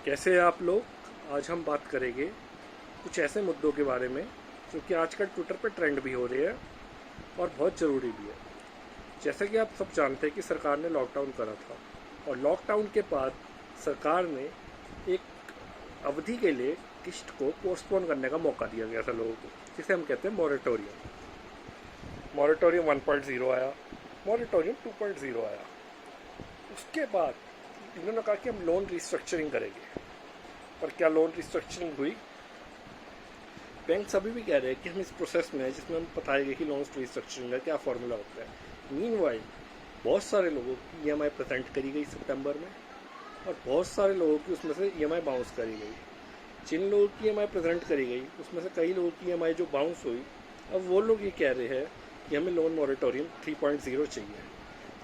कैसे हैं आप लोग। आज हम बात करेंगे कुछ ऐसे मुद्दों के बारे में जो कि आजकल ट्विटर पर ट्रेंड भी हो रहे हैं और बहुत ज़रूरी भी है। जैसा कि आप सब जानते हैं कि सरकार ने लॉकडाउन करा था और लॉकडाउन के बाद सरकार ने एक अवधि के लिए किस्त को पोस्टपोन करने का मौका दिया गया था लोगों को, जिसे हम कहते हैं मॉरेटोरियम। मॉरेटोरियम 1.0 आया, मॉरेटोरियम 2.0 आया। उसके बाद इन्होंने कहा कि हम लोन रिस्ट्रक्चरिंग करेंगे। पर क्या लोन रिस्ट्रक्चरिंग हुई? बैंक अभी भी कह रहे हैं कि हम इस प्रोसेस में, जिसमें हम बताएंगे कि लोन रिस्ट्रक्चरिंग का क्या फॉर्मूला होता है। मीनवाइल बहुत सारे लोगों की ईएमआई प्रेजेंट करी गई सितंबर में और बहुत सारे लोगों की उसमें से ईएमआई बाउंस करी गई। जिन लोगों की ईएमआई प्रेजेंट करी गई उसमें से कई लोगों की ईएमआई जो बाउंस हुई, अब वो लोग ये कह रहे हैं कि हमें लोन मॉरेटोरियम 3.0 चाहिए,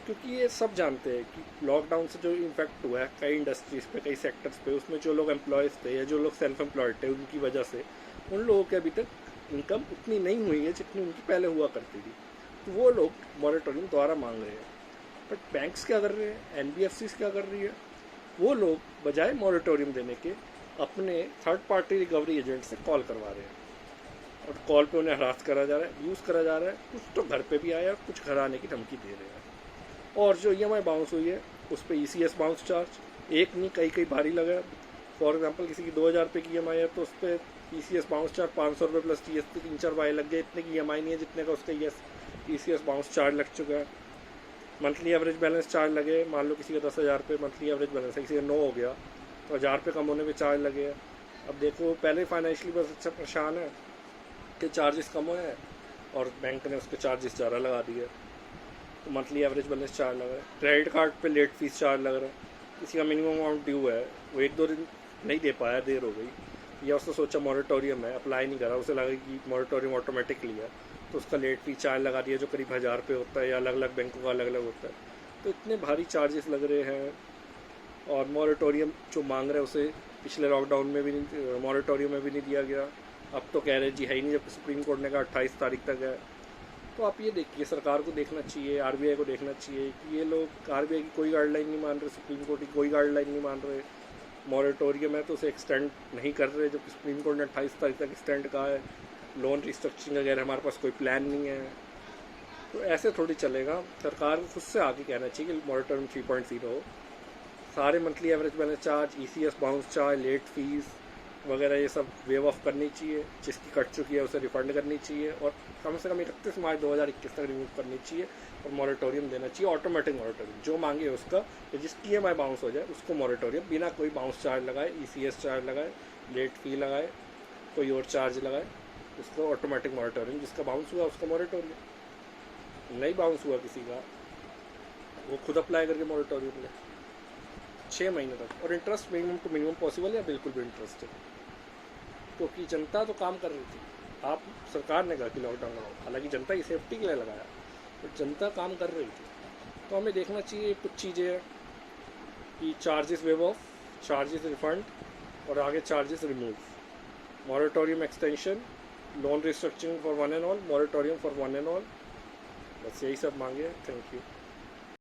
क्योंकि ये सब जानते हैं कि लॉकडाउन से जो इम्पैक्ट हुआ है कई इंडस्ट्रीज़ पे, कई सेक्टर्स पे, उसमें जो लोग एम्प्लॉयज़ थे या जो लोग सेल्फ एम्प्लॉयड थे, उनकी वजह से उन लोगों के अभी तक इनकम उतनी नहीं हुई है जितनी उनकी पहले हुआ करती थी। तो वो लोग मॉरेटोरियम दोबारा मांग रहे हैं। बट बैंक्स क्या कर रहे हैं, एनबीएफसीज क्या कर रही है, वो लोग बजाय मॉरेटोरियम देने के अपने थर्ड पार्टी रिकवरी एजेंट से कॉल करवा रहे हैं और कॉल पे उन्हें हरास करा जा रहा है, यूज़ करा जा रहा है। कुछ तो घर पे भी आया, कुछ घर आने की धमकी दे रहे हैं। और जो ईएमआई बाउंस हुई है उस पर ईसीएस बाउंस चार्ज एक नहीं कई बारी लगा। फॉर एग्जांपल किसी की 2000 रुपये की ईएमआई है तो उस पर ईसीएस बाउंस चार्ज 500 रुपये प्लस जीएसटी 3-4 बारी लग गए। इतने की ईएमआई नहीं है जितने का उसका ईसीएस बाउंस चार्ज लग चुका है। मंथली एवरेज बैलेंस चार्ज लगे, मान लो किसी का 10,000 रुपये मंथली एवरेज बैलेंस है, किसी का 9 हो गया तो 1000 रुपये कम होने पे चार्ज लगे। अब देखो, पहले फाइनेंशियली बस अच्छा परेशान है कि चार्जेस कम हुए हैं और बैंक ने उसके चार्जेस ज़्यादा लगा दिए, तो मंथली एवरेज बैलेंस चार्ज लग रहा है। क्रेडिट कार्ड पे लेट फीस चार्ज लग रहा है। किसी का मिनिमम अमाउंट ड्यू है, वो 1-2 दिन नहीं दे पाया, देर हो गई, या उसने सोचा मॉरेटोरियम है, अप्लाई नहीं करा, उसे लगा कि मॉरेटोरियम ऑटोमेटिकली है, तो उसका लेट फीस चार्ज लगा दिया जो करीब 1000 रुपये होता है, या अलग अलग बैंकों का अलग अलग होता है। तो इतने भारी चार्जेस लग रहे हैं। और मॉरेटोरियम जो मांग रहे हैं उसे पिछले लॉकडाउन में भी नहीं, मॉरेटोरियम में भी नहीं दिया गया। अब तो कह रहे जी है ही नहीं, जब सुप्रीम कोर्ट ने कहा 28 तारीख तक है। तो आप ये देखिए, सरकार को देखना चाहिए, आरबीआई को देखना चाहिए कि ये लोग आरबीआई की कोई गाइडलाइन नहीं मान रहे, सुप्रीम कोर्ट की कोई गाइडलाइन नहीं मान रहे। मॉरेटोरियम है तो उसे एक्सटेंड नहीं कर रहे, जब सुप्रीम कोर्ट ने 28 तारीख तक एक्सटेंड कहा है। लोन रिस्ट्रक्चरिंग वगैरह हमारे पास कोई प्लान नहीं है, तो ऐसे थोड़ी चलेगा। सरकार को खुद से आगे कहना चाहिए कि मॉरेटोरियम 3.0 हो। सारे monthly average balance charge, ECS bounce charge, late fees वगैरह ये सब वेव ऑफ करनी चाहिए। जिसकी कट चुकी है उसे रिफंड करनी चाहिए और कम से कम 31 मार्च 2021 तक रिमूव करनी चाहिए और मॉरेटोरियम देना चाहिए, ऑटोमेटिक मॉरेटोरियम। जो मांगे उसका, जिसकी ईएमआई बाउंस हो जाए उसको मॉरेटोरियम, बिना कोई बाउंस चार्ज लगाए, ईसीएस चार्ज लगाए, लेट फी लगाए, कोई और चार्ज लगाए, उसको ऑटोमेटिक मॉरेटोरियम। जिसका बाउंस हुआ उसका मॉरेटोरियम, नहीं बाउंस हुआ किसी का, वो खुद अप्लाई करके मॉरेटोरियम ले 6 महीने तक। और interest minimum to minimum possible है, बिल्कुल भी इंटरेस्ट है, क्योंकि जनता तो काम कर रही थी। आप, सरकार ने कहा कि लॉकडाउन लगाओ, हालांकि जनता की सेफ्टी के लिए लगाया, तो जनता काम कर रही थी। तो हमें देखना चाहिए कुछ चीज़ें हैं कि charges wave of, charges refund और आगे charges remove, moratorium extension, loan restructuring for one and all, moratorium for one and all. बस यही सब मांगे। Thank you.